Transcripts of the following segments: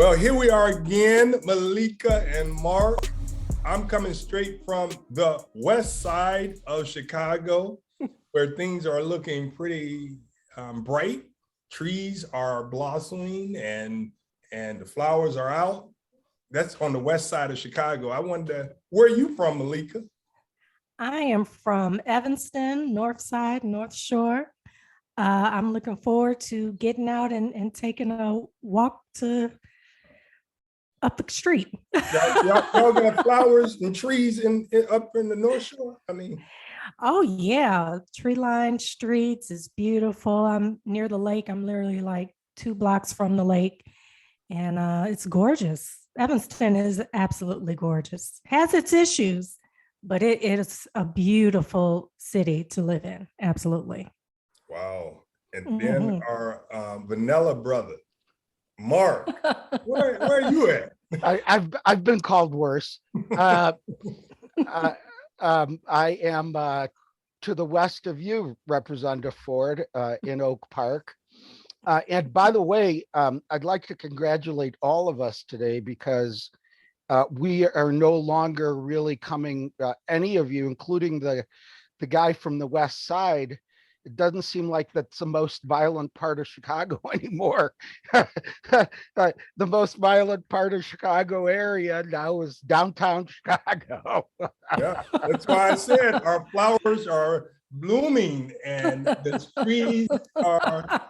Well, here we are again, Meleika and Mark. I'm coming straight from the west side of Chicago, where things are looking pretty bright. Trees are blossoming and the flowers are out. That's on the west side of Chicago. I wonder, where are you from, Meleika? I am from Evanston, North Side, North Shore. I'm looking forward to getting out and taking a walk to up the street. Y'all got flowers and trees up in the North Shore? I mean, Oh yeah, tree-lined streets is beautiful. I'm near the lake. I'm literally like 2 blocks from the lake, and it's gorgeous. Evanston is absolutely gorgeous. Has its issues, but it is a beautiful city to live in. Absolutely. wow. And then Mhm. our vanilla brother, Mark, where are you at? I've been called worse. Uh, I am to the west of you, Representative Ford, in Oak Park. And by the way, I'd like to congratulate all of us today because we are no longer really coming, any of you, including the guy from the west side. It doesn't seem like that's the most violent part of Chicago anymore. The most violent part of Chicago area now is downtown Chicago. Yeah, that's why I said our flowers are blooming and the trees are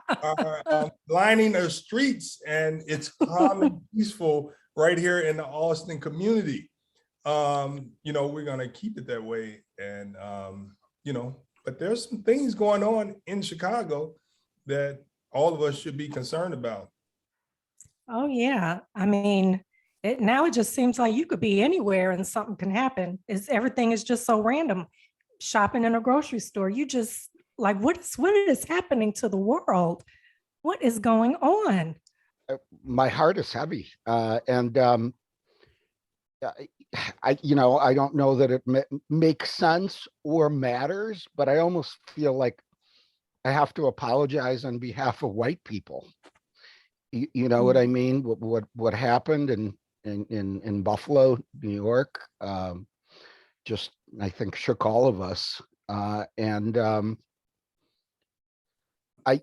lining the streets, and it's calm and peaceful right here in the Austin community. We're gonna keep it that way, and but there's some things going on in Chicago that all of us should be concerned about. Oh yeah. I mean, now it just seems like you could be anywhere and something can happen. Everything is just so random. Shopping in a grocery store, you just like what is happening to the world? What is going on? My heart is heavy, and I don't know that it makes sense or matters, but I almost feel like I have to apologize on behalf of white people. You know what I mean? What happened in Buffalo, New York, just I think shook all of us. And I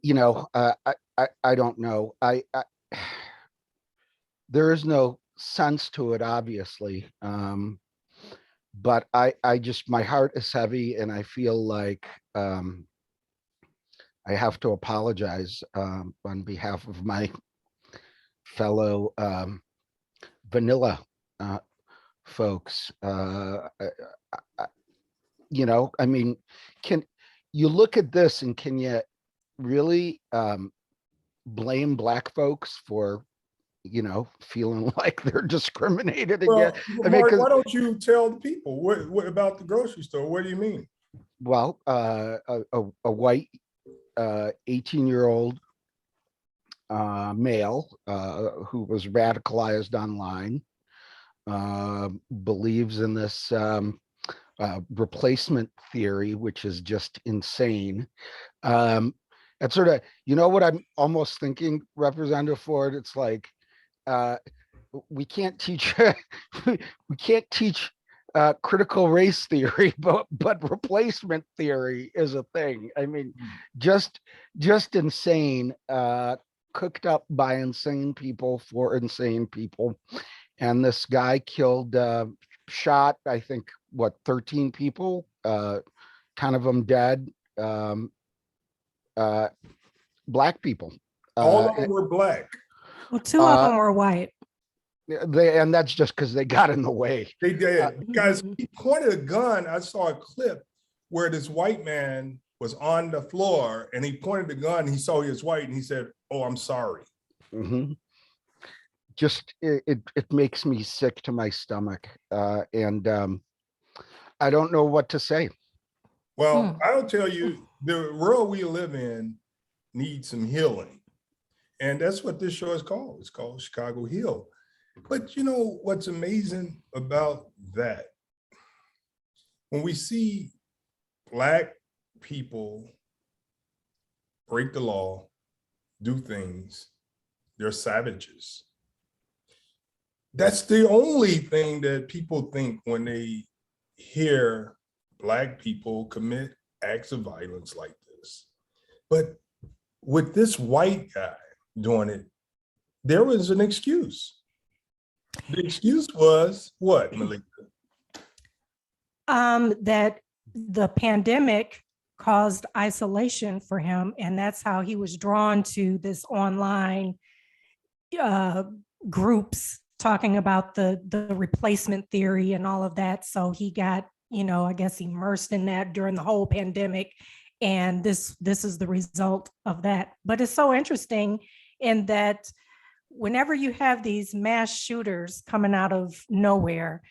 don't know. There is no sense to it, obviously. But I just, my heart is heavy, and I feel like I have to apologize on behalf of my fellow vanilla folks. I mean, can you look at this and can you really blame Black folks for feeling like they're discriminated against? Well, Mark, why don't you tell the people what about the grocery store? What do you mean? Well, a white 18-year-old male who was radicalized online, believes in this replacement theory, which is just insane. And sort of, what I'm almost thinking, Representative Ford, it's like we can't teach we can't teach critical race theory, but replacement theory is a thing. I mean, just insane, cooked up by insane people for insane people. And this guy killed, shot, I think, 13 people, 10 of them dead, Black people. All of them were Black. Well, 2 of them were white. And that's just because they got in the way. They did. Because he pointed a gun. I saw a clip where this white man was on the floor and he pointed the gun. He saw he was white and he said, "Oh, I'm sorry." Mm-hmm. Just it makes me sick to my stomach, and I don't know what to say. Well, I'll tell you, the world we live in needs some healing, and that's what this show is called. It's called Chicago Heal. But you know what's amazing about that? When we see Black people break the law, do things, they're savages. that's the only thing that people think when they hear Black people commit acts of violence like this. But with this white guy doing it, there was an excuse. The excuse was what, Meleika? That the pandemic caused isolation for him, and that's how he was drawn to this online groups talking about the replacement theory and all of that. So he got, I guess, immersed in that during the whole pandemic, and this is the result of that. But it's so interesting in that whenever you have these mass shooters coming out of nowhere,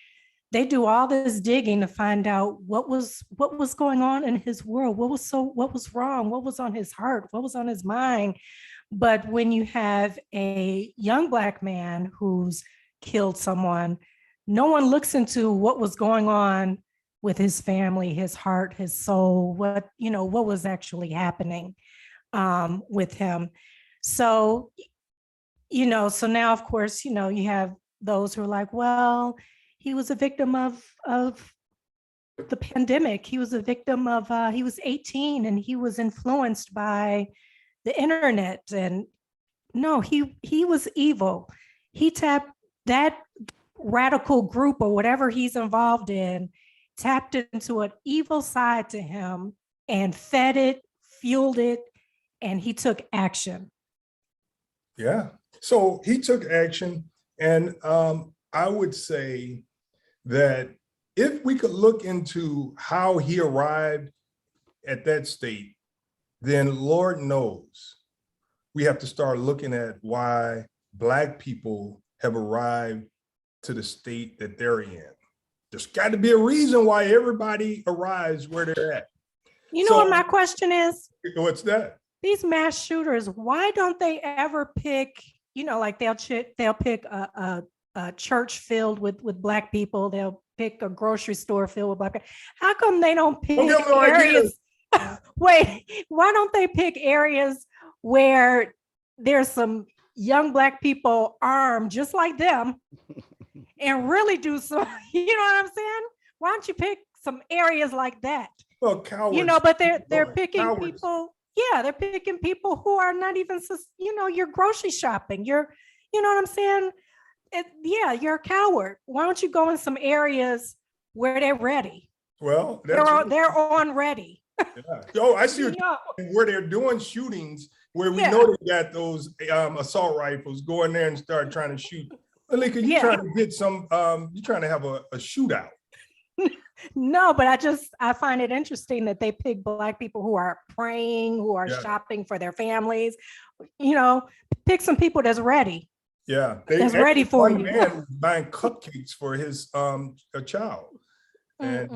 they do all this digging to find out what was going on in his world, what was wrong, what was on his heart, what was on his mind. But when you have a young Black man who's killed someone, no one looks into what was going on with his family, his heart, his soul, what was actually happening with him. So, so now, of course, you have those who are like, well, he was a victim of the pandemic. He was a victim of, he was 18 and he was influenced by the internet. And no, he was evil. He tapped that radical group or whatever he's involved in, tapped into an evil side to him and fed it, fueled it, and he took action. Yeah. So he took action. And I would say that if we could look into how he arrived at that state, then Lord knows we have to start looking at why Black people have arrived to the state that they're in. There's got to be a reason why everybody arrives where they're at. You know what my question is? What's that? These mass shooters, why don't they ever pick, like they'll pick a church filled with Black people. They'll pick a grocery store filled with Black people. How come they don't pick areas? Wait, why don't they pick areas where there's some young Black people armed just like them and really do some, you know what I'm saying? Why don't you pick some areas like that? Well, cowards. But they're picking cowards. People. Yeah, they're picking people who are not even, you're grocery shopping. You know what I'm saying? You're a coward. Why don't you go in some areas where they're ready? Well, they're on ready. Yeah. Oh, I see where they're doing shootings where we know they got those assault rifles. Go in there and start trying to shoot. Meleika, you trying to get some, you're trying to have a shootout. No, but I find it interesting that they pick Black people who are praying, who are shopping for their families. Pick some people that's ready. Yeah, that's ready for you. Man buying cupcakes for his a child, and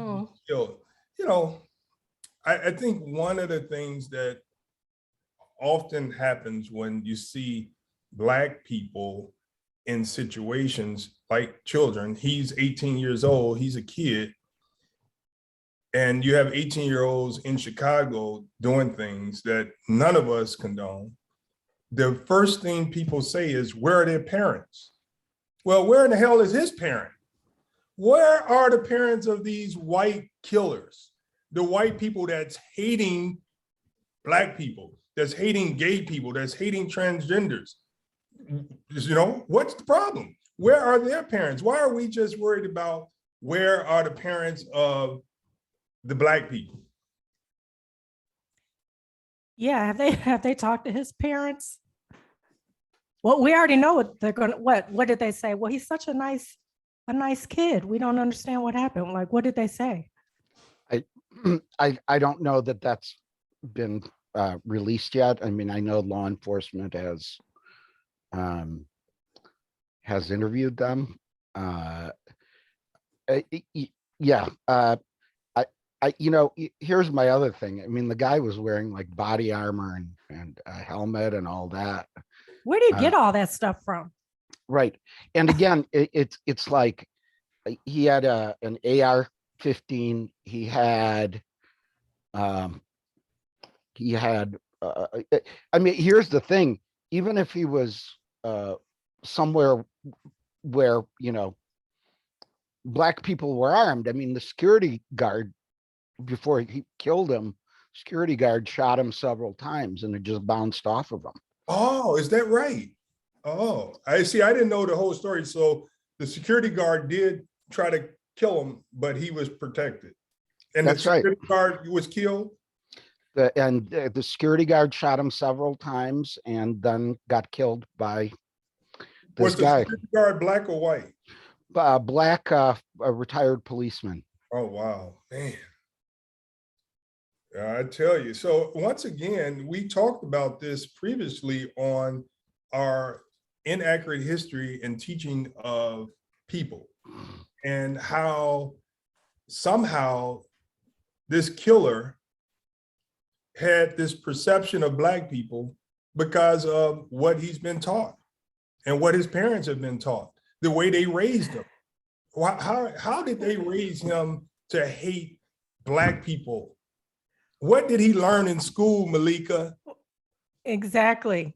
I think one of the things that often happens when you see Black people in situations like children, he's 18 years old, he's a kid, and you have 18-year-olds in Chicago doing things that none of us condone. The first thing people say is, where are their parents? Well, where in the hell is his parent? Where are the parents of these white killers? The white people that's hating Black people, that's hating gay people, that's hating transgenders. What's the problem? Where are their parents? Why are we just worried about where are the parents of the Black people? Yeah, have they talked to his parents? Well, we already know what they're gonna. What did they say? Well, he's such a nice kid. We don't understand what happened. Like, what did they say? I don't know that that's been released yet. I mean, I know law enforcement has interviewed them. Here's my other thing. I mean, the guy was wearing like body armor and a helmet and all that. Where do you get all that stuff from? Right. And again, it's like he had an AR-15. He had I mean, here's the thing. Even if he was somewhere where, you know, black people were armed. I mean, the security guard, before he killed him, security guard shot him several times and it just bounced off of him. Oh, is that right? Oh, I see. I didn't know the whole story. So the security guard did try to kill him, but he was protected. And That's the right. security guard was killed? The security guard shot him several times and then got killed by this Was the guy. security guard black or white? Black, a retired policeman. Oh, wow, man. I tell you. So once again, we talked about this previously on our inaccurate history and teaching of people, and how somehow this killer had this perception of black people because of what he's been taught and what his parents have been taught, the way they raised him. How did they raise him to hate black people? What did he learn in school, Meleika? Exactly.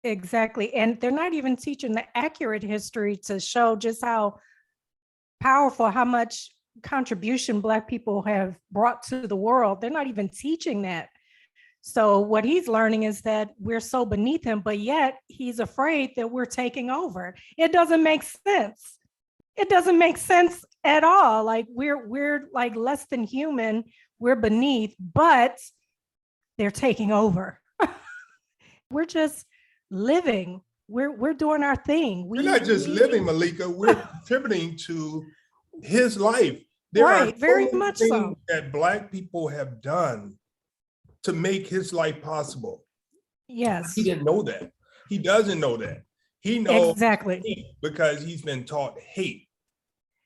Exactly. And they're not even teaching the accurate history to show just how powerful, how much contribution Black people have brought to the world. They're not even teaching that. So what he's learning is that we're so beneath him, but yet he's afraid that we're taking over. It doesn't make sense. It doesn't make sense at all. Like we're like less than human, we're beneath, but they're taking over. We're just living. We're doing our thing. We're not just living, Meleika. We're contributing to his life. There right, are very many much things so. that Black people have done to make his life possible. Yes. He didn't know that. He doesn't know that. He knows exactly hate because he's been taught hate.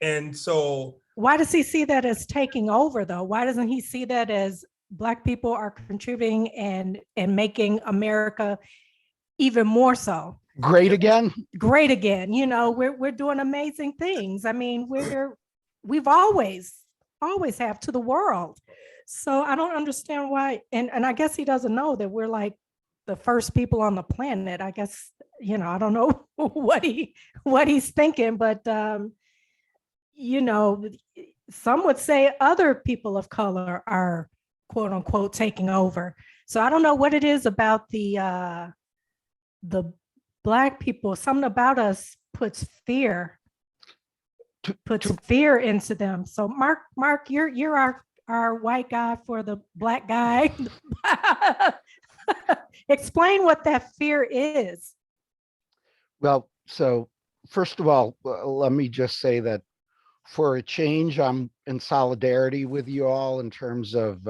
And so why does he see that as taking over though? Why doesn't he see that as Black people are contributing and making America even more so Great again? great again? You know, we're doing amazing things. I mean, we've always have to the world. So I don't understand why, and I guess he doesn't know that we're like the first people on the planet. I guess, you know, I don't know what he's thinking, but you know, some would say other people of color are quote unquote taking over. So I don't know what it is about the Black people. Something about us puts fear into them. So Mark, you're our white guy for the Black guy. Explain what that fear is. Well, so first of all, let me just say that for a change, I'm in solidarity with you all in terms of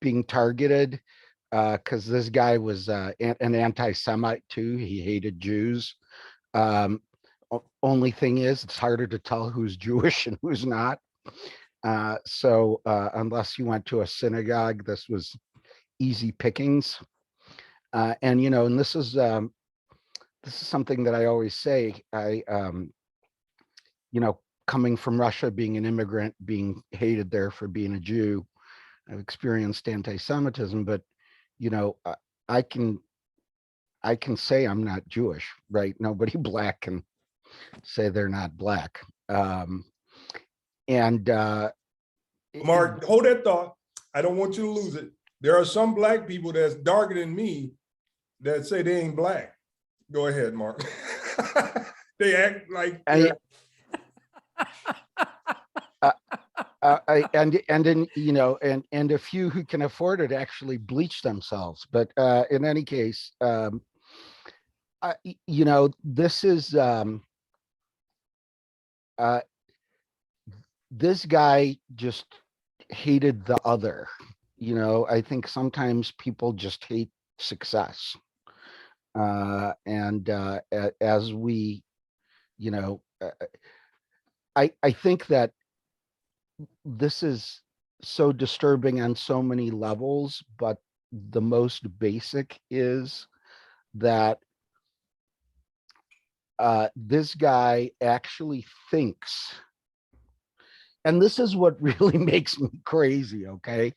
being targeted, because this guy was an anti-Semite too. He hated Jews. Only thing is, it's harder to tell who's Jewish and who's not. So unless you went to a synagogue, this was easy pickings. And you know, and this is something that I always say. You know, coming from Russia, being an immigrant, being hated there for being a Jew, I've experienced anti-Semitism, but you know, I can say I'm not Jewish, right? Nobody Black can say they're not Black. And Mark, hold that thought. I don't want you to lose it. There are some Black people that's darker than me that say they ain't Black. Go ahead, Mark. They act like and then, you know, and a few who can afford it actually bleach themselves. But in any case, you know, this is this guy just hated the other. You know, I think sometimes people just hate success. And as we, you know, I think that this is so disturbing on so many levels, but the most basic is that this guy actually thinks, and this is what really makes me crazy, okay?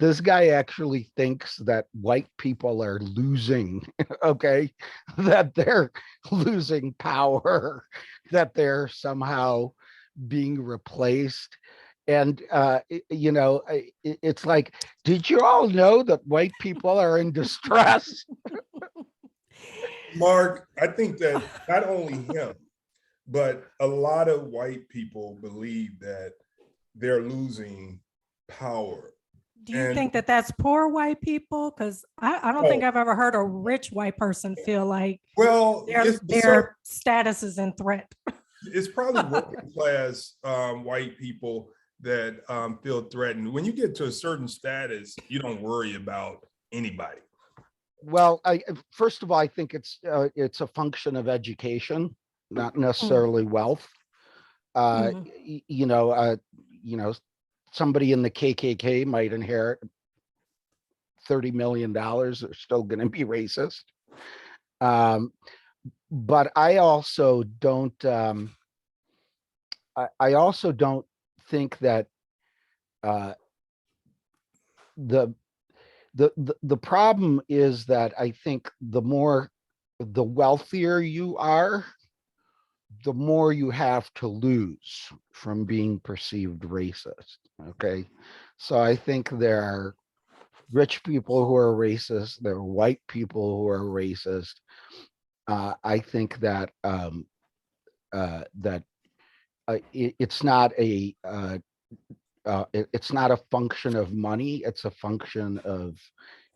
this guy actually thinks that white people are losing, okay, that they're losing power, that they're somehow being replaced. And, it's like, did you all know that white people are in distress? Mark, I think that not only him, but a lot of white people believe that they're losing power. Do you And think that that's poor white people? Because I don't think I've ever heard a rich white person feel like well, their status is in threat. it's probably working class white people that feel threatened. When you get to a certain status, you don't worry about anybody. Well, first of all, I think it's a function of education, not necessarily wealth. Mhm. Somebody in the KKK might inherit $30 million. They're still going to be racist. But I also don't. I also don't think that the problem is that I think the wealthier you are, the more you have to lose from being perceived racist. Okay. So I think there are rich people who are racist, there are white people who are racist. I think that it's not it's not a function of money, it's a function of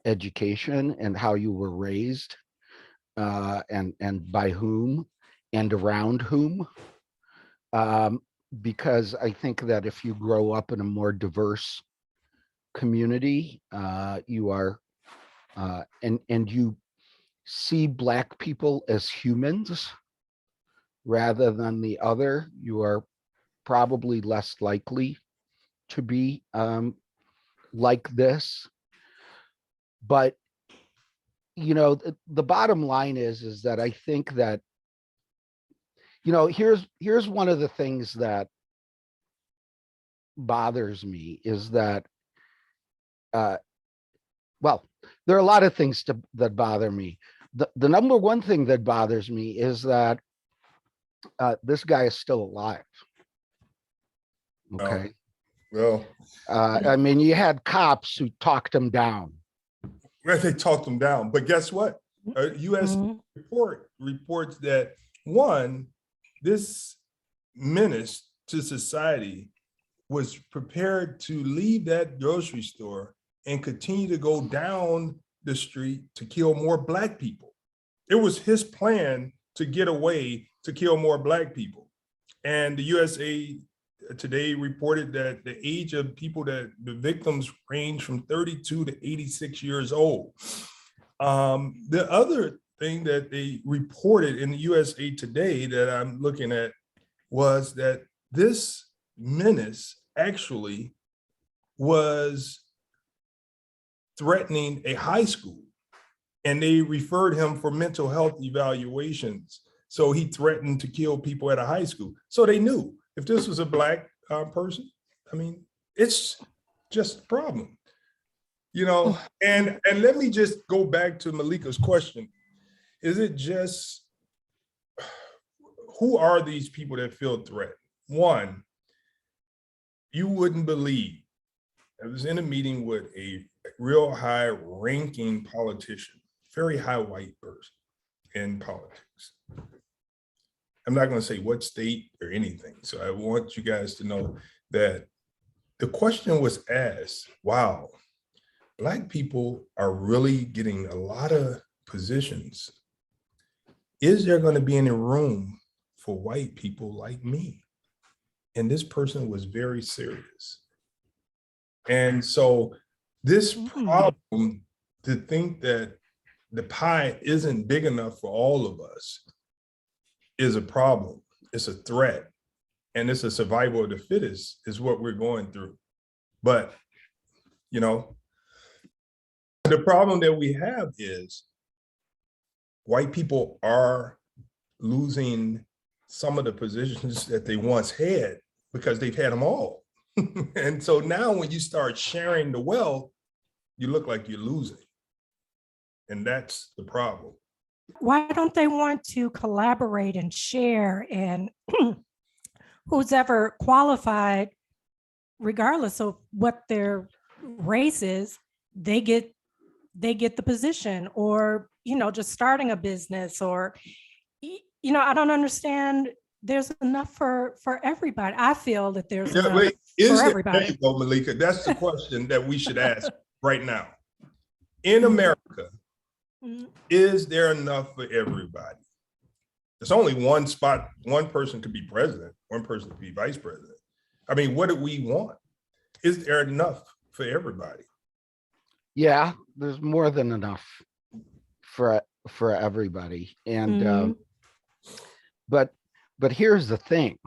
education and how you were raised, and by whom and around whom. Because I think that if you grow up in a more diverse community, you are and you see Black people as humans rather than the other, you are probably less likely to be like this. But the bottom line is that I think that here's one of the things that bothers me is that well, there are a lot of things that bother me. The number one thing that bothers me is that this guy is still alive. Okay. Well, I mean, you had cops who talked him down. they talked him down, but guess what? A U.S. report reports that this menace to society was prepared to leave that grocery store and continue to go down the street to kill more Black people. It was his plan to get away to kill more Black people. And the USA Today reported that the age of the victims range from 32 to 86 years old. The other thing that they reported in the USA Today that I'm looking at was that this menace actually was threatening a high school, and they referred him for mental health evaluations. So he threatened to kill people at a high school. So they knew if this was a Black person, I mean, it's just a problem, and let me just go back to Meleika's question. Is it just, who are these people that feel threatened? One, you wouldn't believe, I was in a meeting with a real high ranking politician, very high white person in politics. I'm not going to say what state or anything. So I want you guys to know that the question was asked, wow, Black people are really getting a lot of positions. Is there going to be any room for white people like me? And this person was very serious. And so this problem, to think that the pie isn't big enough for all of us, is a problem. It's a threat. And it's a survival of the fittest is what we're going through. But, the problem that we have is white people are losing some of the positions that they once had because they've had them all. And so now when you start sharing the wealth, you look like you're losing. And that's the problem. Why don't they want to collaborate and share, and who's ever qualified, regardless of what their race is, they get the position, or, just starting a business, or, I don't understand. There's enough for everybody. I feel that there's Yeah, enough wait, for there everybody. you go, Meleika. That's the question that we should ask right now. In America, Mhm. is there enough for everybody? There's only one spot. One person could be president. One person could be vice president. I mean, what do we want? Is there enough for everybody? Yeah, there's more than enough for everybody. And Mhm. but here's the thing.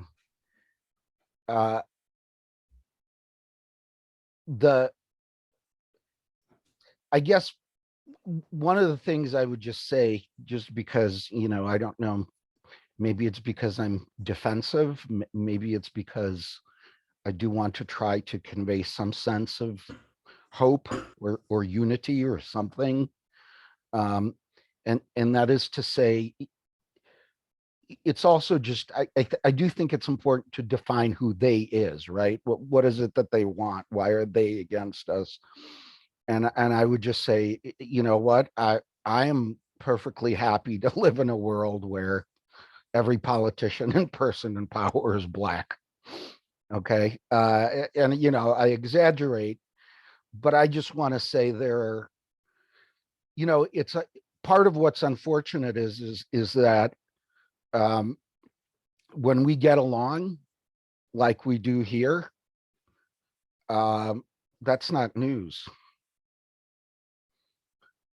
I guess one of the things I would just say, just because, I don't know, maybe it's because I'm defensive, maybe it's because I do want to try to convey some sense of hope or unity or something. And that is to say, it's also just, I do think it's important to define who they is, right? What is it that they want? Why are they against us? And I would just say, you know what? I am perfectly happy to live in a world where every politician and person in power is Black. Okay. And, I exaggerate, but I just want to say it's a part of what's unfortunate is that when we get along like we do here, that's not news.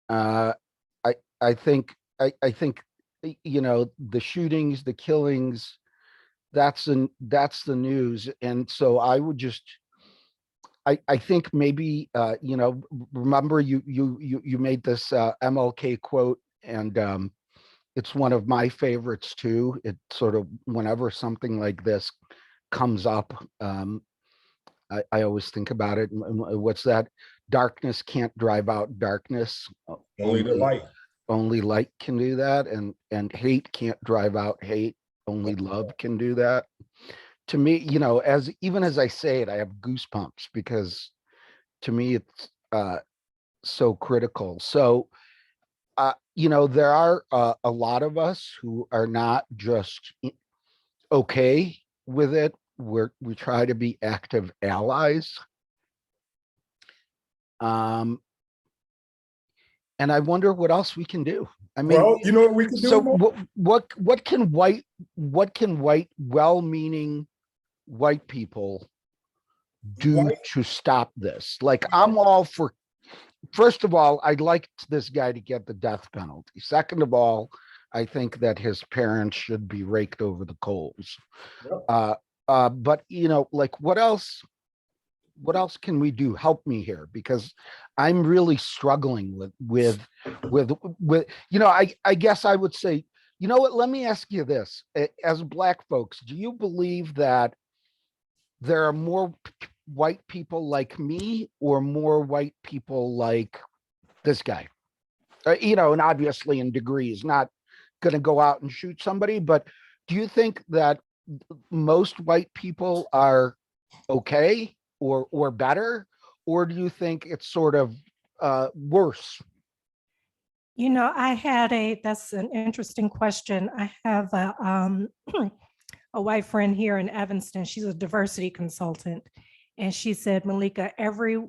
Uh, I think the shootings, the killings, that's the news. And so I would just, I think maybe remember you made this MLK quote, and it's one of my favorites too. It sort of, whenever something like this comes up, I always think about it. What's that? Darkness can't drive out darkness. Only the light. Only light can do that, and hate can't drive out hate. Only love can do that. To me, even as I say it, I have goosebumps, because to me it's so critical. So there are a lot of us who are not just okay with it. We try to be active allies. And I wonder what else we can do. I mean, well, you know what we can do? so what can well-meaning white people do White, to stop this? Like, I'm all for, first of all, I'd like this guy to get the death penalty. Second of all, I think that his parents should be raked over the coals. Yep. But like, what else can we do? Help me here, because I'm really struggling with I guess I would say, what, let me ask you this. As Black folks, do you believe that there are more white people like me, or more white people like this guy? And obviously in degrees, not going to go out and shoot somebody, but do you think that most white people are okay or better, or do you think it's sort of worse? That's an interesting question. I have a white friend here in Evanston. She's a diversity consultant. And she said, Meleika, every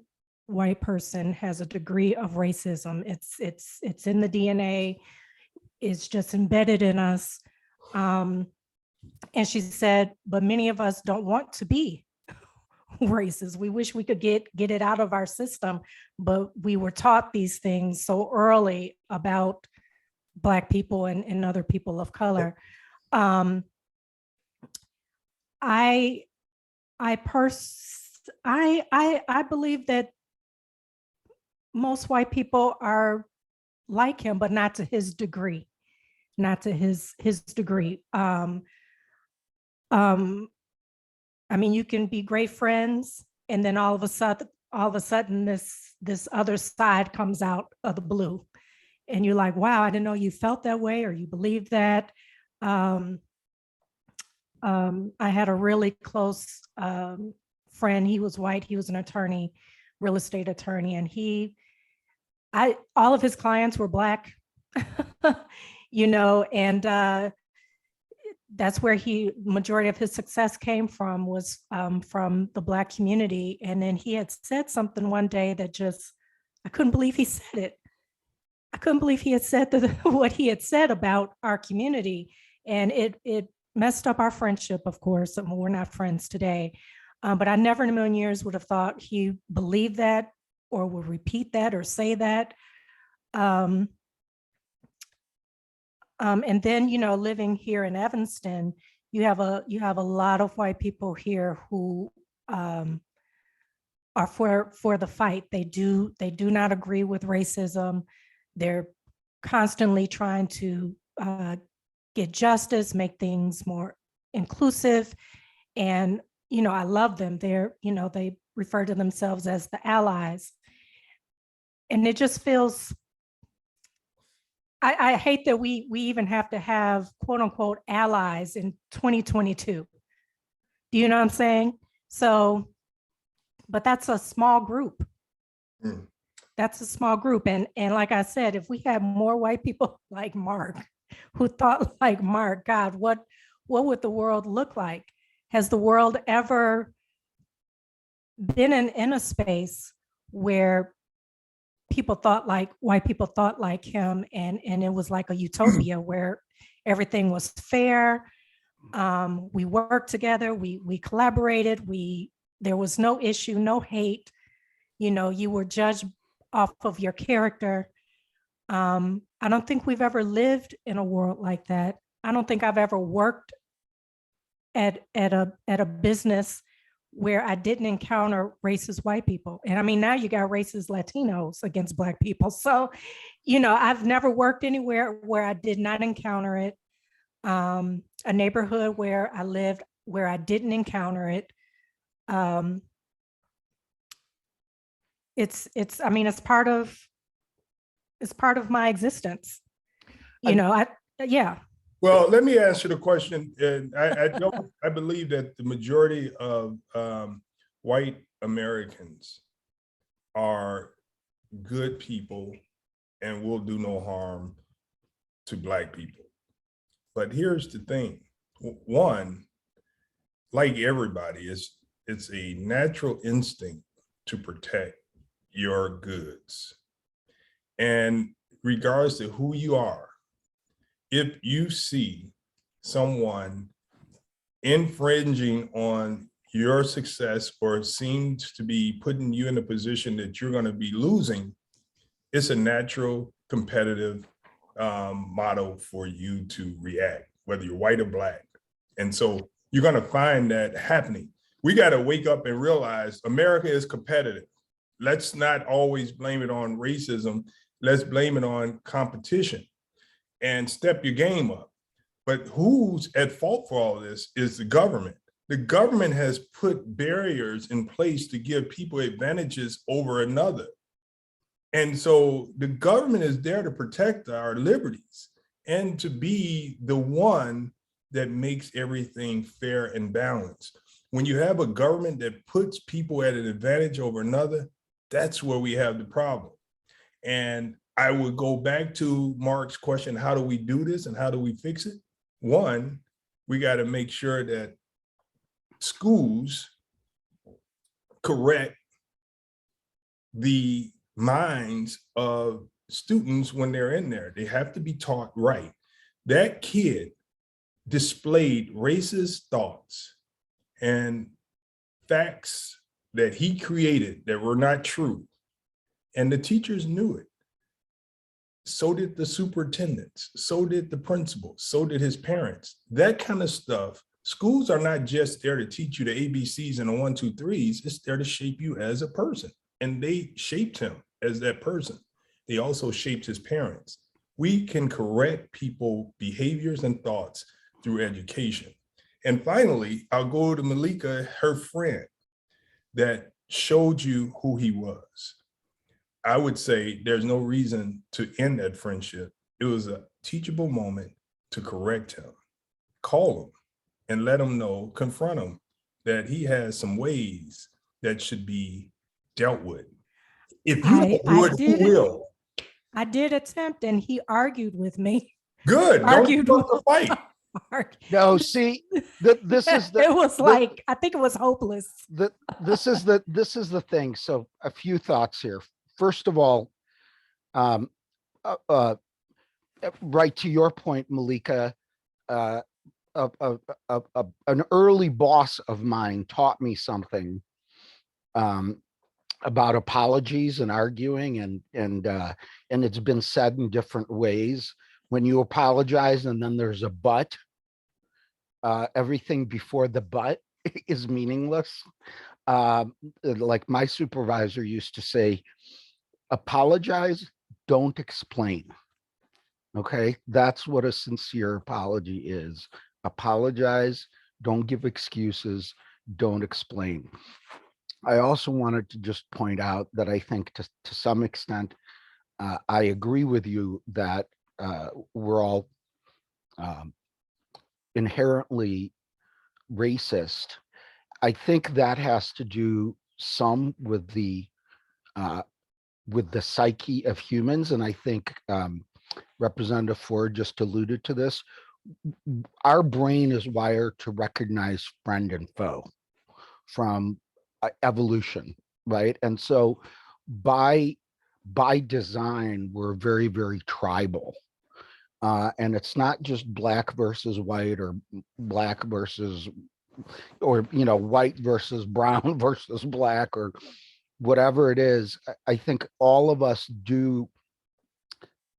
white person has a degree of racism. It's in the DNA. It's just embedded in us. And she said, but many of us don't want to be racist. We wish we could get it out of our system, but we were taught these things so early about Black people and other people of color. I believe that most white people are like him, but not to his degree, not to his degree. I mean, you can be great friends, and then all of a all of a sudden this other side comes out of the blue. And you're like, wow, I didn't know you felt that way or you believed that. I had a really close friend. He was white. He was an attorney, real estate attorney, and all of his clients were Black, and that's where majority of his success came from, was from the Black community. And then he had said something one day that I couldn't believe he said it. I couldn't believe he had said what he had said about our community. And it messed up our friendship, of course. We're not friends today. But I never in a million years would have thought he believed that or would repeat that or say that. And then, living here in Evanston, you have a lot of white people here who are for the fight. They do not agree with racism. They're constantly trying to get justice, make things more inclusive. And, I love them. They refer to themselves as the allies. And it just feels, I hate that we even have to have quote unquote allies in 2022. Do you know what I'm saying? So, but that's a small group. Mm. That's a small group. And like I said, if we had more white people like Mark, who thought like Mark, God, what would the world look like? Has the world ever been in a space where white people thought like him, and it was like a utopia where everything was fair? We worked together, we collaborated, there was no issue, no hate. You were judged off of your character. I don't think we've ever lived in a world like that. I don't think I've ever worked at a business where I didn't encounter racist white people. And I mean, now you got racist Latinos against Black people. So, I've never worked anywhere where I did not encounter it. A neighborhood where I lived where I didn't encounter it. It's part of my existence. Yeah. Well, let me answer the question. And I believe that the majority of white Americans are good people and will do no harm to Black people. But here's the thing. One, like everybody, it's a natural instinct to protect your goods. And regardless of who you are, if you see someone infringing on your success or seems to be putting you in a position that you're going to be losing, it's a natural competitive model for you to react, whether you're white or Black. And so you're going to find that happening. We got to wake up and realize America is competitive. Let's not always blame it on racism. Let's blame it on competition and step your game up. But who's at fault for all this is the government. The government has put barriers in place to give people advantages over another. And so the government is there to protect our liberties and to be the one that makes everything fair and balanced. When you have a government that puts people at an advantage over another, that's where we have the problem. And I would go back to Mark's question, how do we do this and how do we fix it? One, we got to make sure that schools correct the minds of students when they're in there. They have to be taught right. That kid displayed racist thoughts and facts that he created that were not true. And the teachers knew it. So did the superintendents, so did the principals, so did his parents. That kind of stuff. Schools are not just there to teach you the ABCs and the 1, 2, 3s. It's there to shape you as a person. And they shaped him as that person. They also shaped his parents. We can correct people's behaviors and thoughts through education. And finally, I'll go to Meleika, her friend, that showed you who he was, I would say there's no reason to end that friendship. It was a teachable moment to correct him, call him, and let him know, confront him that he has some ways that should be dealt with. If you don't do it, who will? I did attempt, and he argued with me. Good. Argued Don't start the fight. No, see, this is the. It was like, I think it was hopeless. This is the thing. So a few thoughts here. First of all, right to your point, Meleika, an early boss of mine taught me something about apologies and arguing, and it's been said in different ways. When you apologize and then there's a but, everything before the but is meaningless. Like my supervisor used to say, apologize, don't explain. Okay, that's what a sincere apology is. Apologize, don't give excuses, don't explain. I also wanted to just point out that I think to some extent, I agree with you that we're all inherently racist. I think that has to do some with the psyche of humans, and I think Representative Ford just alluded to this. Our brain is wired to recognize friend and foe from evolution, right? And so by design, we're very, very tribal. And it's not just black versus white, or black versus, or white versus brown versus black, or whatever it is. I think all of us do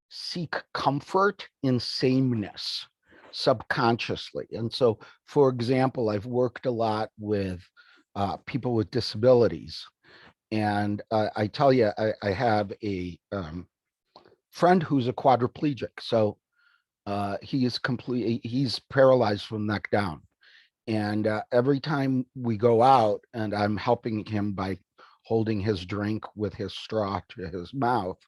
seek comfort in sameness subconsciously. And so, for example, I've worked a lot with people with disabilities. And I tell you, I have a friend who's a quadriplegic. So he's paralyzed from neck down. And every time we go out and I'm helping him by holding his drink with his straw to his mouth,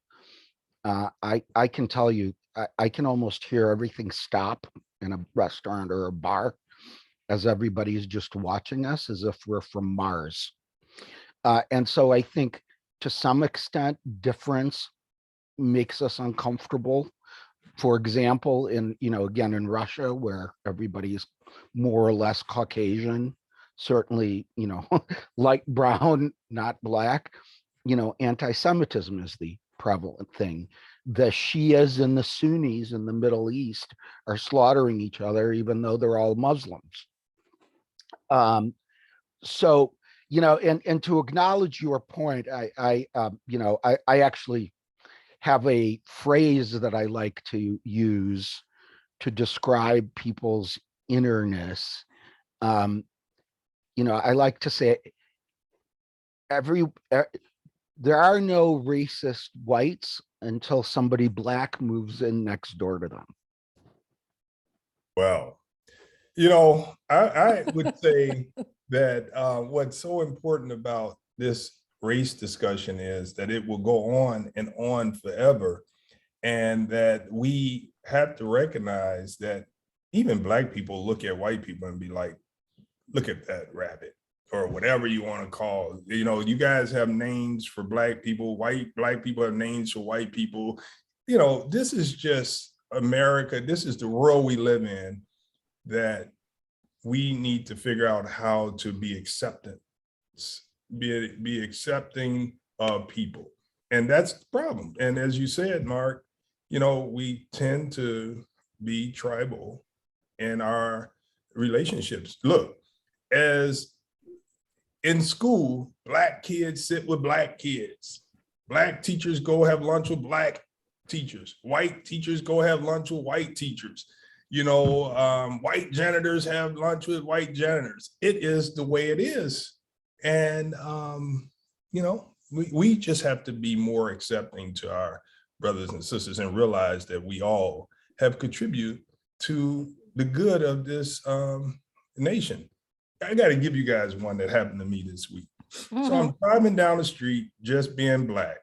I can tell you, I can almost hear everything stop in a restaurant or a bar as everybody's just watching us as if we're from Mars. And so I think to some extent, difference makes us uncomfortable. For example, again, in Russia, where everybody is more or less Caucasian, certainly, light brown, not black, anti-Semitism is the prevalent thing. The Shias and the Sunnis in the Middle East are slaughtering each other, even though they're all Muslims. So, and to acknowledge your point, I actually have a phrase that I like to use to describe people's innerness. I like to say there are no racist whites until somebody black moves in next door to them. Well, I would say that what's so important about this race discussion is that it will go on and on forever, and that we have to recognize that even black people look at white people and be like, look at that rabbit, or whatever you want to call it. You guys have names for black people, black people have names for white people. This is just America. This is the world we live in, that we need to figure out how to be accepting of people. And that's the problem. And as you said, Mark, we tend to be tribal in our relationships. Look, as in school, black kids sit with black kids. Black teachers go have lunch with black teachers. White teachers go have lunch with white teachers. White janitors have lunch with white janitors. It is the way it is. And, we just have to be more accepting to our brothers and sisters and realize that we all have contributed to the good of this nation. I got to give you guys one that happened to me this week. So I'm driving down the street just being black.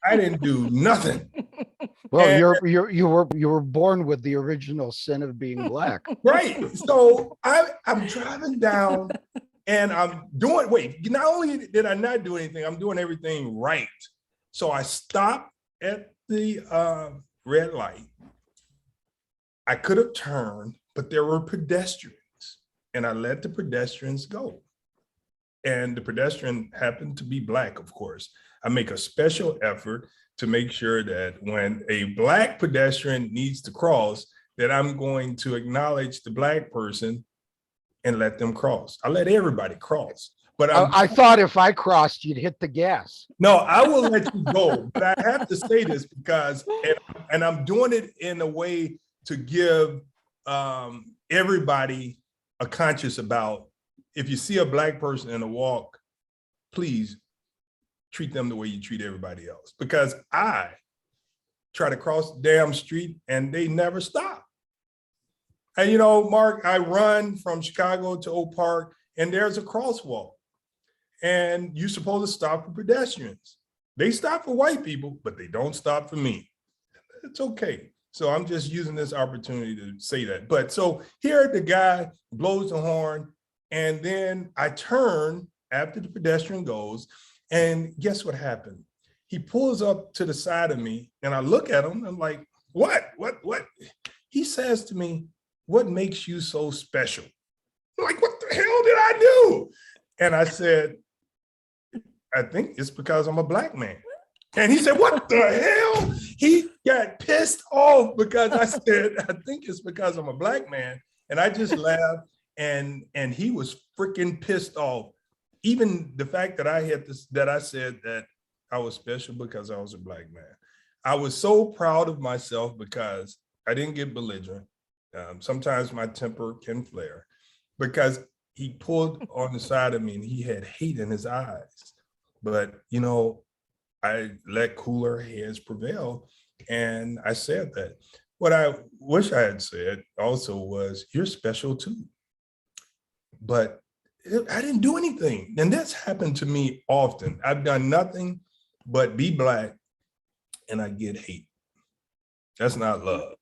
I didn't do nothing. Well, And- you were born with the original sin of being black. Right. So I'm driving down and I'm doing, wait, not only did I not do anything, I'm doing everything right. So I stopped at the red light. I could have turned, but there were pedestrians and I let the pedestrians go. And the pedestrian happened to be black, of course. I make a special effort to make sure that when a black pedestrian needs to cross, that I'm going to acknowledge the black person and let them cross. I let everybody cross. But I thought if I crossed, you'd hit the gas. no, I will let you go. But I have to say this because, and I'm doing it in a way to give everybody a conscious about, if you see a black person in a walk, please treat them the way you treat everybody else. Because I try to cross the damn street and they never stop. And you know, Mark, I run from Chicago to Oak Park and there's a crosswalk. And you're supposed to stop for pedestrians. They stop for white people, but they don't stop for me. It's okay. So I'm just using this opportunity to say that. But so here the guy blows the horn and then I turn after the pedestrian goes and guess what happened? He pulls up to the side of me and I look at him. I'm like, what? He says to me, what makes you so special? I'm like, what the hell did I do? And I said, I think it's because I'm a black man. And he said, what the hell? He got pissed off because I said, I think it's because I'm a black man. And I just laughed and he was freaking pissed off. Even the fact that I had this, that I said that I was special because I was a black man. I was so proud of myself because I didn't get belligerent. Sometimes my temper can flare because he pulled on the side of me and he had hate in his eyes. But, you know, I let cooler heads prevail. And I said that. What I wish I had said also was, you're special too. But I didn't do anything. And that's happened to me often. I've done nothing but be black and I get hate. That's not love.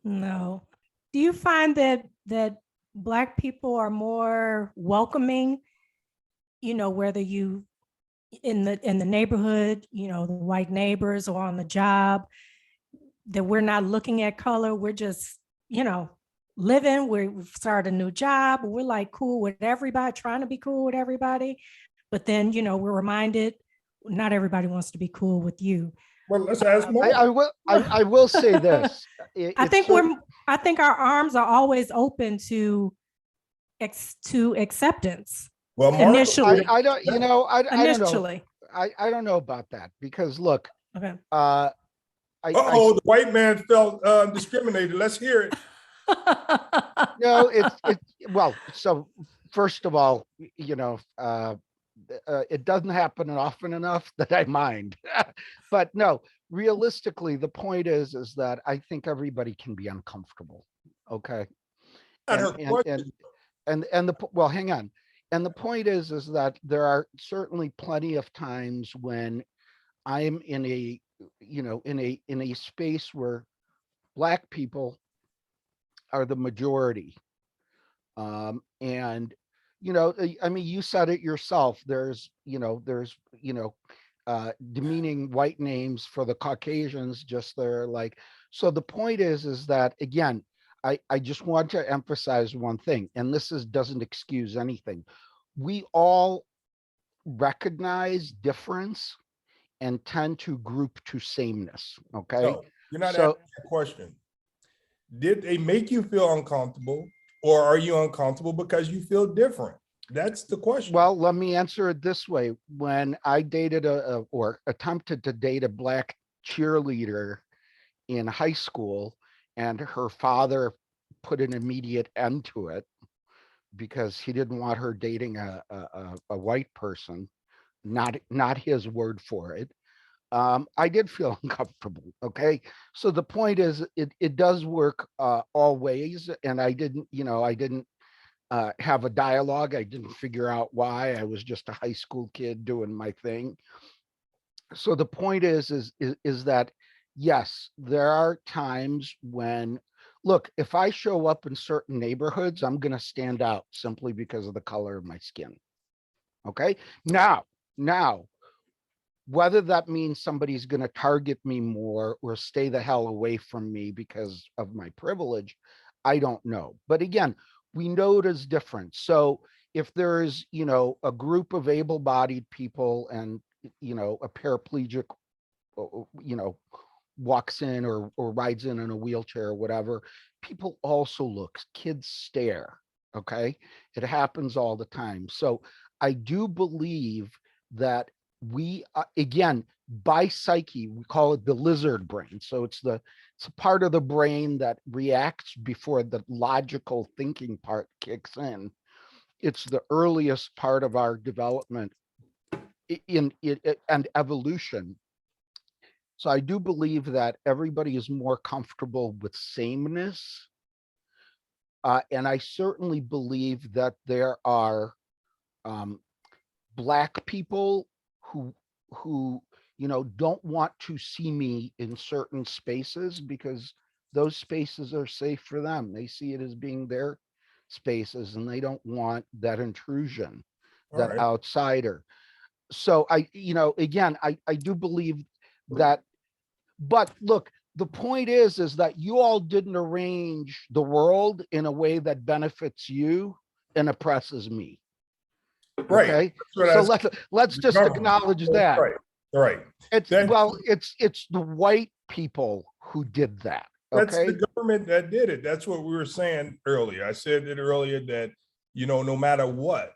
No. Do you find that Black people are more welcoming, you know, whether you in the neighborhood, you know, the white neighbors or on the job, that we're not looking at color, we're just, you know, living, we've started a new job, we're like cool with everybody, trying to be cool with everybody. But then, you know, we're reminded not everybody wants to be cool with you. Well, let's ask more. I will say this. I think our arms are always open to acceptance. Well, Mark, initially. I don't, you know, I don't know. Initially. I don't know about that because look, Okay. the white man felt discriminated. Let's hear it. No, it's well, so first of all, you know, it doesn't happen often enough that I mind. But no, realistically, the point is that I think everybody can be uncomfortable. Okay. Well, hang on. And the point is that there are certainly plenty of times when I'm in a, you know, in a space where Black people are the majority. And, you know, I mean, you said it yourself, there's demeaning white names for the Caucasians, just there, like, so the point is that, again, I just want to emphasize one thing, and this doesn't excuse anything. We all recognize difference and tend to group to sameness. Okay. So you're not asking a question. Did they make you feel uncomfortable, or are you uncomfortable because you feel different? That's the question. Well, let me answer it this way. When I dated or attempted to date a Black cheerleader in high school, and her father put an immediate end to it because he didn't want her dating a white person, not his word for it. I did feel uncomfortable. Okay. So the point is, it does work all ways. And I didn't have a dialogue. I didn't figure out why. I was just a high school kid doing my thing. So the point is that yes, there are times when, look, if I show up in certain neighborhoods, I'm going to stand out simply because of the color of my skin. Okay. Now, whether that means somebody's going to target me more or stay the hell away from me because of my privilege, I don't know. But again, we know it is different. So if there is, a group of able-bodied people and, a paraplegic, walks in or rides in a wheelchair or whatever, people also look, kids stare. Okay. It happens all the time. So I do believe that we, again, by psyche, we call it the lizard brain. So it's a part of the brain that reacts before the logical thinking part kicks in. It's the earliest part of our development in and evolution. So I do believe that everybody is more comfortable with sameness. And I certainly believe that there are Black people who don't want to see me in certain spaces because those spaces are safe for them. They see it as being their spaces and they don't want that intrusion, All that right. outsider. So again, I do believe that. But look, the point is that you all didn't arrange the world in a way that benefits you and oppresses me. Right. Okay. That's what So I let's the just government. acknowledge that. Right. Right. It's That, it's the white people who did that. that's the Okay. government that did it. That's what we were saying earlier. I said it earlier that, no matter what,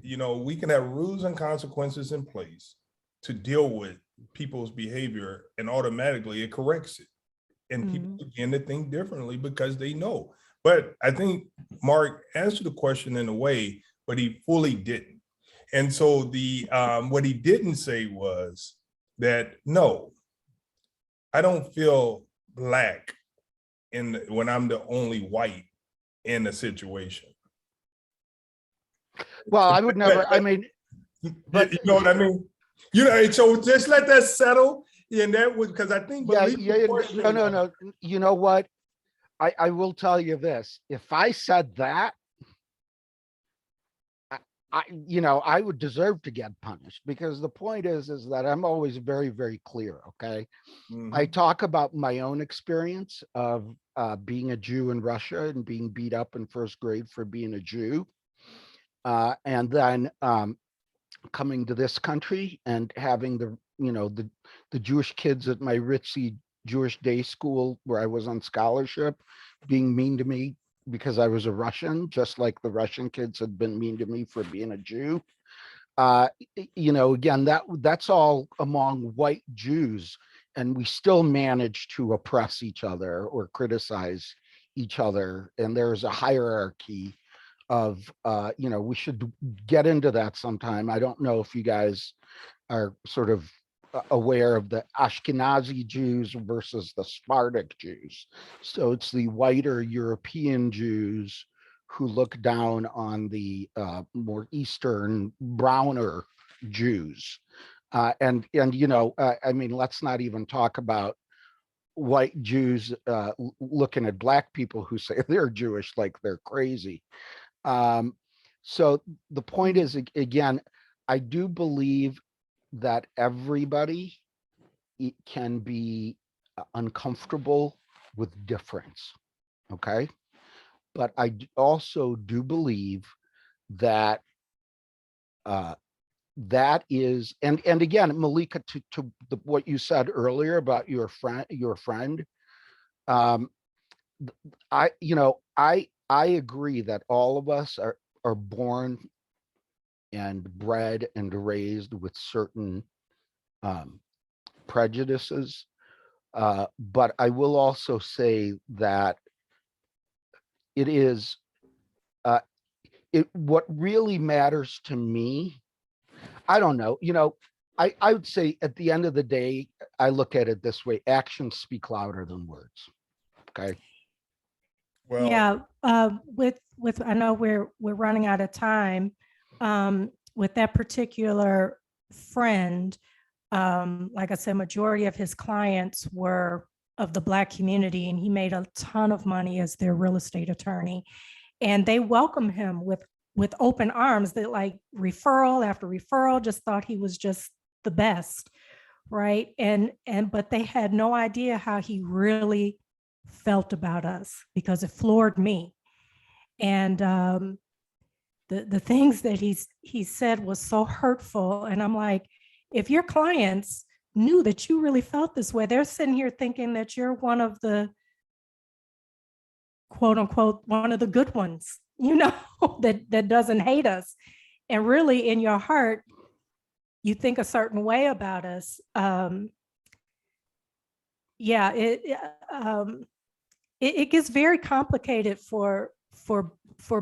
we can have rules and consequences in place to deal with people's behavior, and automatically it corrects it. And people begin to think differently because they know. But I think Mark answered the question in a way, but he fully didn't. And so what he didn't say was that, no, I don't feel Black when I'm the only white in the situation. Well, I would never. I mean, but you know what I mean? So just let that settle. And that was because I think yeah. No. You know what? I will tell you this. If I said that, I would deserve to get punished, because the point is that I'm always very, very clear. Okay. I talk about my own experience of being a Jew in Russia and being beat up in first grade for being a Jew. And then coming to this country and having the Jewish kids at my ritzy Jewish day school where I was on scholarship being mean to me because I was a Russian, just like the Russian kids had been mean to me for being a Jew. Again, that's all among white Jews, and we still manage to oppress each other or criticize each other. And there's a hierarchy of, we should get into that sometime. I don't know if you guys are sort of aware of the Ashkenazi Jews versus the Sephardic Jews. So it's the whiter European Jews who look down on the more Eastern, browner Jews. I mean, let's not even talk about white Jews looking at Black people who say they're Jewish like they're crazy. So the point is, again, I do believe that everybody can be uncomfortable with difference. Okay. But I also do believe that that is, and again, Meleika, to what you said earlier about your friend, I agree that all of us are born and bred and raised with certain prejudices. But I will also say that it is what really matters to me. I don't know, I would say at the end of the day, I look at it this way: actions speak louder than words. Okay. Well, Yeah, with I know we're running out of time. With that particular friend, like I said, majority of his clients were of the Black community, and he made a ton of money as their real estate attorney. And they welcomed him with open arms. That like referral after referral, just thought he was just the best, right? And but they had no idea how he really felt about us, because it floored me. And the things that he said was so hurtful. And I'm like, if your clients knew that you really felt this way, they're sitting here thinking that you're one of the quote unquote one of the good ones, that doesn't hate us. And really in your heart, you think a certain way about us. Yeah, it gets very complicated for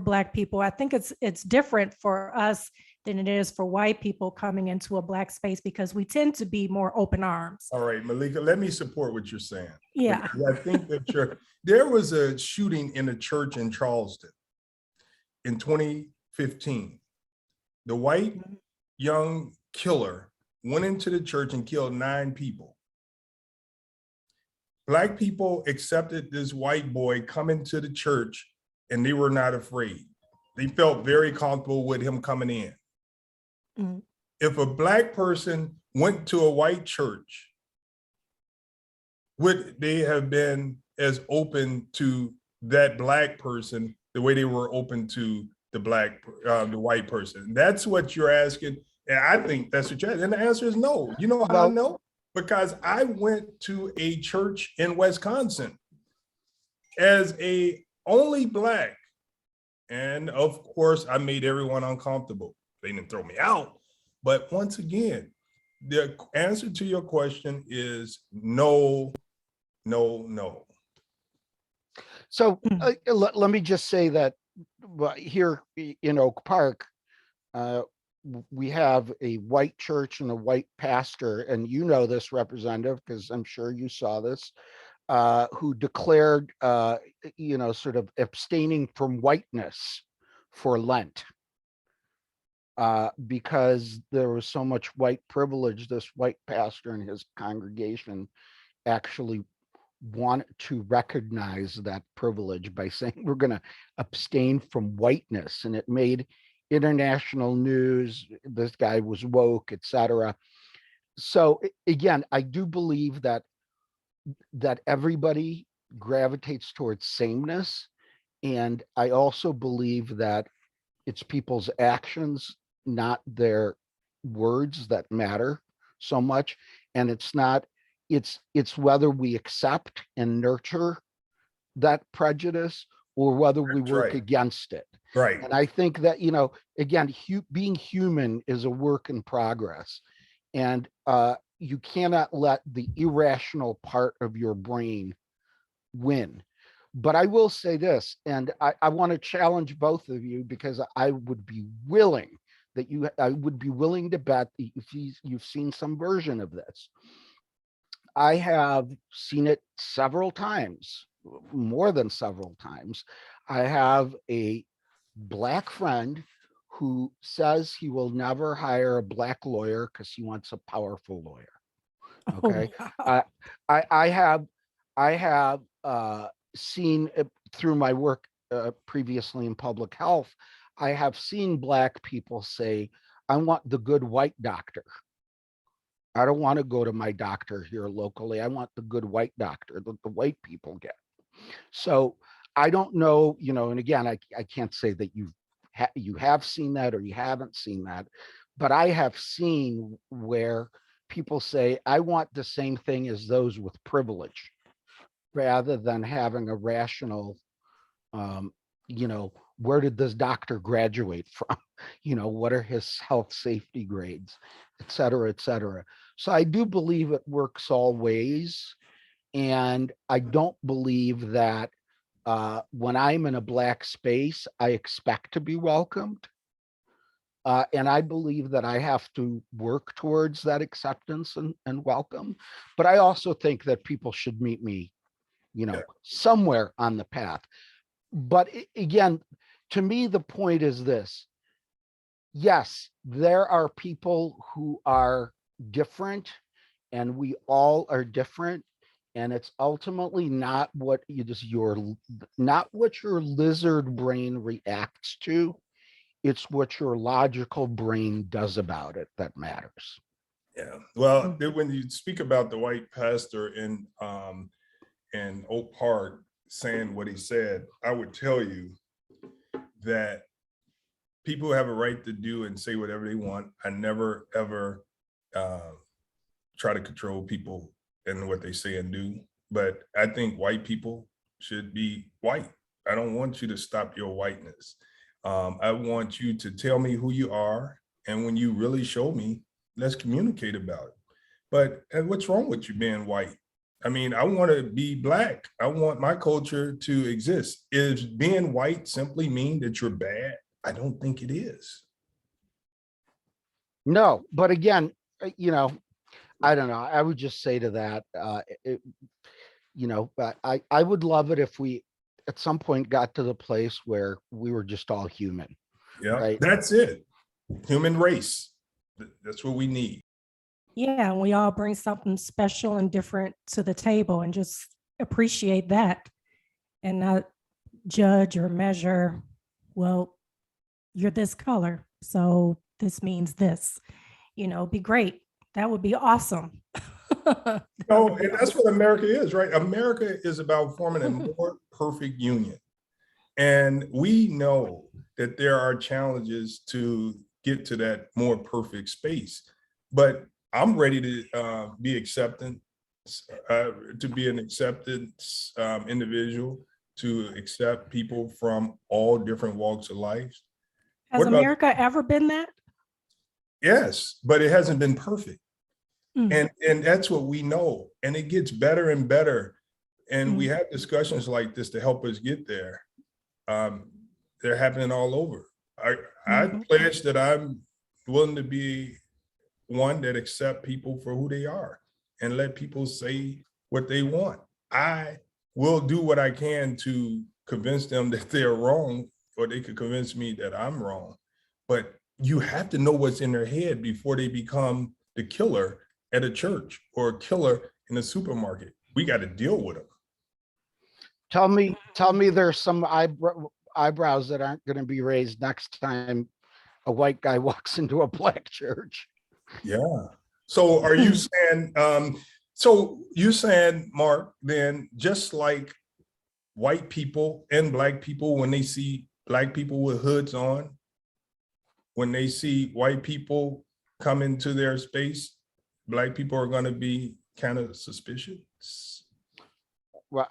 Black people. I think it's different for us than it is for white people coming into a Black space, because we tend to be more open arms. all right, Meleika, let me support what you're saying. Yeah. Because I think that there was a shooting in a church in Charleston in 2015. The white young killer went into the church and killed 9 people. Black people accepted this white boy coming to the church, and they were not afraid. They felt very comfortable with him coming in. Mm. If a Black person went to a white church, would they have been as open to that Black person the way they were open to the white person? That's what you're asking. And I think that's what you're asking. And the answer is no. You know how I know? Because I went to a church in Wisconsin as a only Black. And of course, I made everyone uncomfortable. They didn't throw me out. But once again, the answer to your question is no, no, no. So let me just say that here in Oak Park, we have a white church and a white pastor, and you know this, Representative, because I'm sure you saw this, who declared, sort of abstaining from whiteness for Lent, because there was so much white privilege. This white pastor and his congregation actually want to recognize that privilege by saying we're going to abstain from whiteness, and it made international news. This guy was woke, etc. So again, I do believe that everybody gravitates towards sameness, and I also believe that it's people's actions, not their words, that matter so much. And it's whether we accept and nurture that prejudice or whether we work against it. Right. And I think that, again, being human is a work in progress. And you cannot let the irrational part of your brain win. But I will say this, and I want to challenge both of you, because I would be willing to bet that if you've seen some version of this. I have seen it several times, more than several times. I have a Black friend who says he will never hire a Black lawyer because he wants a powerful lawyer. Okay. Oh, wow. I have seen through my work previously in public health, I have seen Black people say, I want the good white doctor. I don't want to go to my doctor here locally. I want the good white doctor that the white people get. So I don't know, and again, I can't say that you have seen that or you haven't seen that, but I have seen where people say, I want the same thing as those with privilege, rather than having a rational, where did this doctor graduate from? What are his health safety grades, et cetera, et cetera. So I do believe it works all ways. And I don't believe that when I'm in a Black space, I expect to be welcomed. And I believe that I have to work towards that acceptance and welcome. But I also think that people should meet me, somewhere on the path. but again, to me, the point is this. Yes, there are people who are different, and we all are different. And it's ultimately not what not what your lizard brain reacts to. It's what your logical brain does about it that matters. Yeah. Well, when you speak about the white pastor in Oak Park saying what he said, I would tell you that people have a right to do and say whatever they want. I never, ever try to control people and what they say and do. But I think white people should be white. I don't want you to stop your whiteness. I want you to tell me who you are. And when you really show me, let's communicate about it. But what's wrong with you being white? I mean, I want to be Black. I want my culture to exist. Is being white simply mean that you're bad? I don't think it is. No, but again, you know, I don't know. I would just say to that, you know, I would love it if we at some point got to the place where we were just all human. Yeah, right? That's it. Human race. That's what we need. Yeah, and we all bring something special and different to the table and just appreciate that and not judge or measure, well, you're this color, so this means this. You know, be great. That would be awesome. No, and that's what America is, right? America is about forming a more perfect union. And we know that there are challenges to get to that more perfect space. But I'm ready to be acceptance, to be an acceptance individual, to accept people from all different walks of life. Has America ever been that? Yes, but it hasn't been perfect. And that's what we know. And it gets better and better. And we have discussions like this to help us get there. They're happening all over. I pledge that I'm willing to be one that accept people for who they are and let people say what they want. I will do what I can to convince them that they're wrong, or they could convince me that I'm wrong. But you have to know what's in their head before they become the killer at a church or a killer in a supermarket. We got to deal with them. Tell me there's some eyebrows that aren't going to be raised next time a white guy walks into a Black church. Yeah. So are you saying, Mark, then just like white people and Black people, when they see Black people with hoods on, when they see white people come into their space, Black people are going to be kind of suspicious? Well,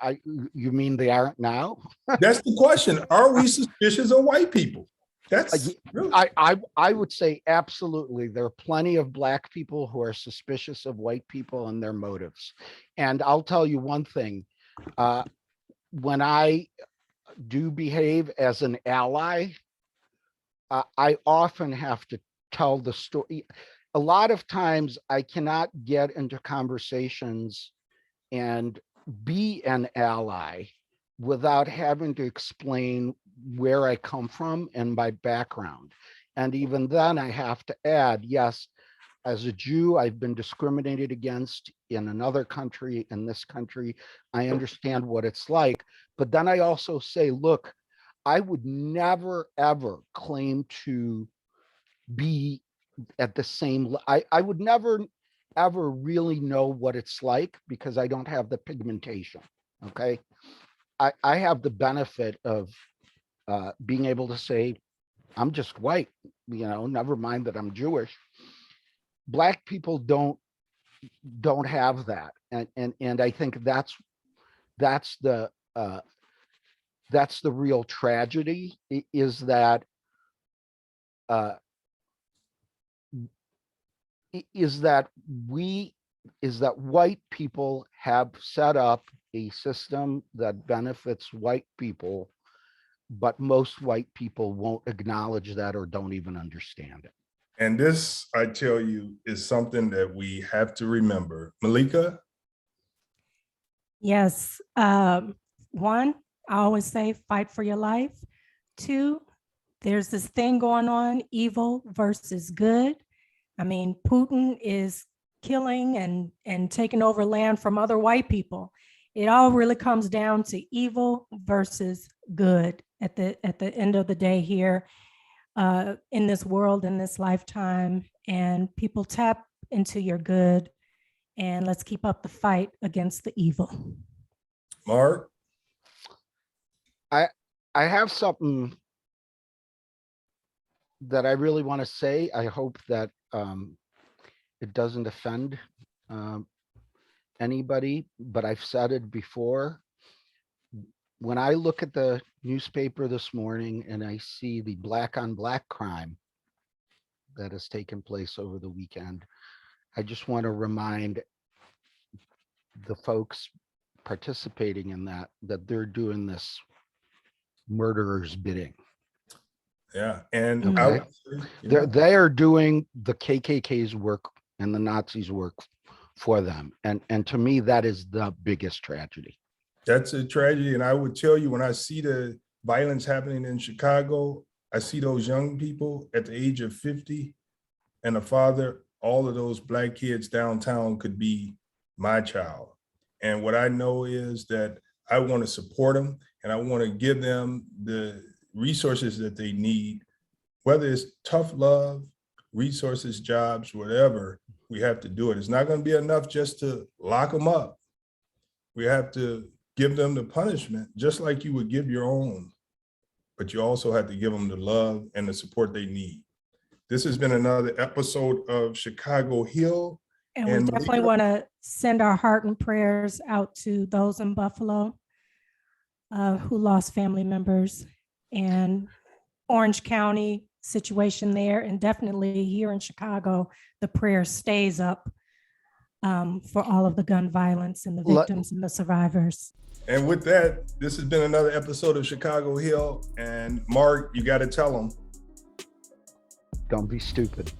you mean they aren't now? That's the question. Are we suspicious of white people? That's really... I would say absolutely. There are plenty of Black people who are suspicious of white people and their motives. And I'll tell you one thing. When I do behave as an ally, I often have to tell the story. A lot of times I cannot get into conversations and be an ally without having to explain where I come from and my background. And even then I have to add, yes, as a Jew, I've been discriminated against in another country, in this country. I understand what it's like. But then I also say, look, I would never, ever claim to be at the same, I would never, ever really know what it's like because I don't have the pigmentation, okay? I have the benefit of being able to say, I'm just white, you know, never mind that I'm Jewish. Black people don't have that. And I think that's the real tragedy, is that white people have set up a system that benefits white people, but most white people won't acknowledge that or don't even understand it. And this, I tell you, is something that we have to remember. Meleika? Yes. One, I always say fight for your life. 2, there's this thing going on, evil versus good. I mean, Putin is killing and taking over land from other white people. It all really comes down to evil versus good at the end of the day here, in this world, in this lifetime. And people, tap into your good, and let's keep up the fight against the evil. Mark? I have something that I really want to say. I hope that it doesn't offend anybody, but I've said it before. When I look at the newspaper this morning and I see the black on black crime that has taken place over the weekend, I just want to remind the folks participating in that they're doing this murderer's bidding. Yeah, and Okay. They are doing the KKK's work and the Nazis' work for them. And to me, that is the biggest tragedy. That's a tragedy. And I would tell you, when I see the violence happening in Chicago, I see those young people at the age of 50 and a father, all of those Black kids downtown could be my child. And what I know is that I want to support them, and I want to give them the resources that they need, whether it's tough love, resources, jobs, whatever. We have to do it. It's not going to be enough just to lock them up. We have to give them the punishment, just like you would give your own, but you also have to give them the love and the support they need. This has been another episode of Chicago Hill. And we definitely want to send our heart and prayers out to those in Buffalo who lost family members, and Orange County situation there, and definitely here in Chicago, the prayer stays up for all of the gun violence and the victims and the survivors. And with that, this has been another episode of Chicago Hill. And Mark, you got to tell them. Don't be stupid.